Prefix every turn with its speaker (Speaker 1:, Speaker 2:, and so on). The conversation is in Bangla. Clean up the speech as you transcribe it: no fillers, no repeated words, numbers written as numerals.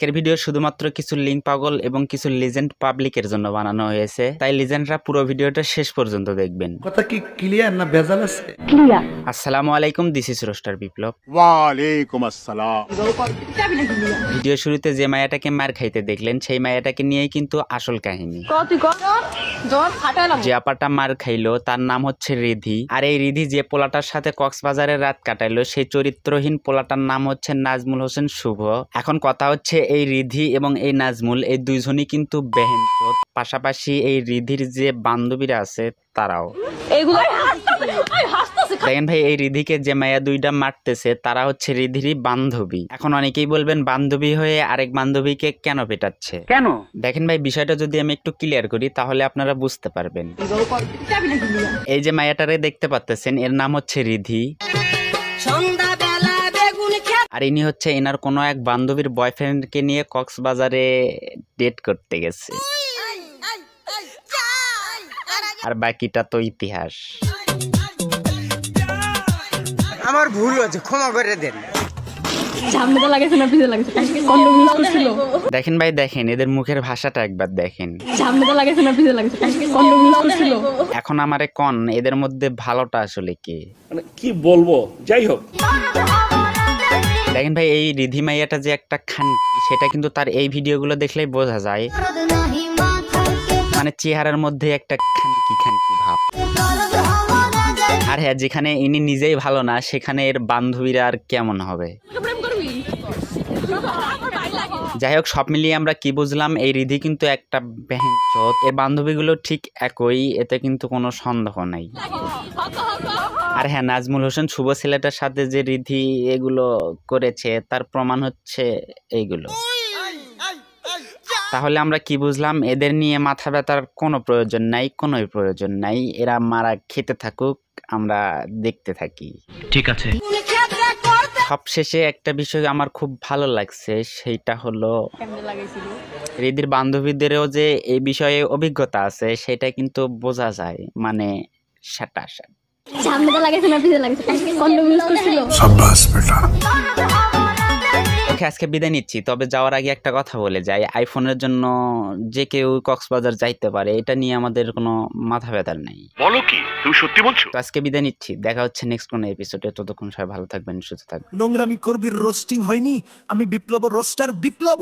Speaker 1: আজকের ভিডিও শুধুমাত্র কিছু লিঙ্ক পাগল এবং কিছু লিজেন্ড পাবলিকের জন্য বানানো হয়েছে, তাই লিজেন্ডরা পুরো ভিডিওটা শেষ পর্যন্ত দেখবেন।
Speaker 2: কথা কি ক্লিয়ার না ভেজাল আছে?
Speaker 3: ক্লিয়ার।
Speaker 1: আসসালামু আলাইকুম, দিস ইজ রোস্টার বিপ্লব।
Speaker 4: ওয়ালাইকুম আসসালাম।
Speaker 1: ভিডিও শুরুতে যে মায়াটাকে মার খাইতে দেখলেন, সেই মায়াটাকে নিয়েই কিন্তু আসল কাহিনী। যে আপাটা মার খাইলো তার নাম হচ্ছে রিধি, আর এই রিধি যে পোলাটার সাথে কক্সবাজারে রাত কাটাইলো সেই চরিত্রহীন পোলাটার নাম হচ্ছে নাজমুল হোসেন শুভ। এখন কথা হচ্ছে এই রিধি এবং এই নাজমুল এই দুইজনই কিন্তু বেহেনচোদ, পাশাপাশি এই রিধির যে বান্ধবীরা আছে তারাও। দেখেন ভাই, এই রিধিকে যে মায়া দুইটা মারতেছে তারা হচ্ছে রিধিরই বান্ধবী। এখন অনেকেই বলবেন বান্ধবী হয়ে আরেক বান্ধবীকে কেন পেটাচ্ছে, কেন? দেখেন ভাই, বিষয়টা যদি আমি একটু ক্লিয়ার করি তাহলে আপনারা বুঝতে পারবেন। এই যে মায়াটারে দেখতে পাচ্ছেন, এর নাম হচ্ছে রিধি, আর ইনি হচ্ছে এনার কোনো এক বান্ধবীর বয়ফ্রেন্ডকে নিয়ে কক্সবাজারে ডেট করতে গেছে, আর বাকিটা তো ইতিহাস।
Speaker 5: আমার ভুল হয়েছে, ক্ষমা করে দেন।
Speaker 1: দেখেন ভাই, দেখেন এদের মুখের ভাষাটা একবার দেখেন। এখন আমারে কন, এদের মধ্যে ভালোটা আসলে কি?
Speaker 6: মানে কি বলবো, যাই হোক।
Speaker 1: দেখেন ভাই, এই রিধি মাইয়াটা যে একটা খানকি সেটা কিন্তু তার এই ভিডিওগুলো দেখলেই বোঝা যায়। মানে চেহারার মধ্যে একটা খানকি খানকি ভাব। আর হ্যাঁ, যেখানে ইনি নিজেই ভালো না সেখানে এর বান্ধবীরা আর কেমন হবে? যাই হোক, সব মিলিয়ে আমরা কি বুঝলাম, এই রিধি কিন্তু একটা বেহেনচোদ, এর বান্ধবীগুলো ঠিক একই, এতে কিন্তু কোনো সন্দেহ নাই। আর হ্যাঁ, নাজমুল হোসেন শুভ ছেলেটার সাথে যে রিধি এগুলো করেছে তার প্রমাণ হচ্ছে এইগুলো। তাহলে আমরা কি বুঝলাম, এদের নিয়ে মাথা ব্যথার কোনো প্রয়োজন নাই, কোনোই প্রয়োজন নাই। এরা মারা খেতে থাকুক, আমরা দেখতে থাকি।
Speaker 7: ঠিক আছে।
Speaker 1: সবশেষে একটা বিষয় আমার খুব ভালো লাগছে, সেইটা হলো রিধির বান্ধবীদেরও যে এই বিষয়ে অভিজ্ঞতা আছে সেটা কিন্তু বোঝা যায়। মানে সেটা ওকে, আজকে বিদায় নিচ্ছি। তবে যাওয়ার আগে একটা কথা বলে যাই, আইফোনের জন্য যে কেউ কক্সবাজার যাইতে পারে, এটা নিয়ে আমাদের কোনো মাথা ব্যথার নেই।
Speaker 4: বলো কি, তুমি সত্যি বলছো?
Speaker 1: তো আজকে বিদায় নিচ্ছি, দেখা হচ্ছে নেক্সট কোনো এপিসোডে। ততক্ষণ সবাই ভালো থাকবেন, সুস্থ থাকবেন।
Speaker 2: নোংরামি করবি, রোস্টিং হয়নি। আমি বিপ্লব, রোস্টার বিপ্লব।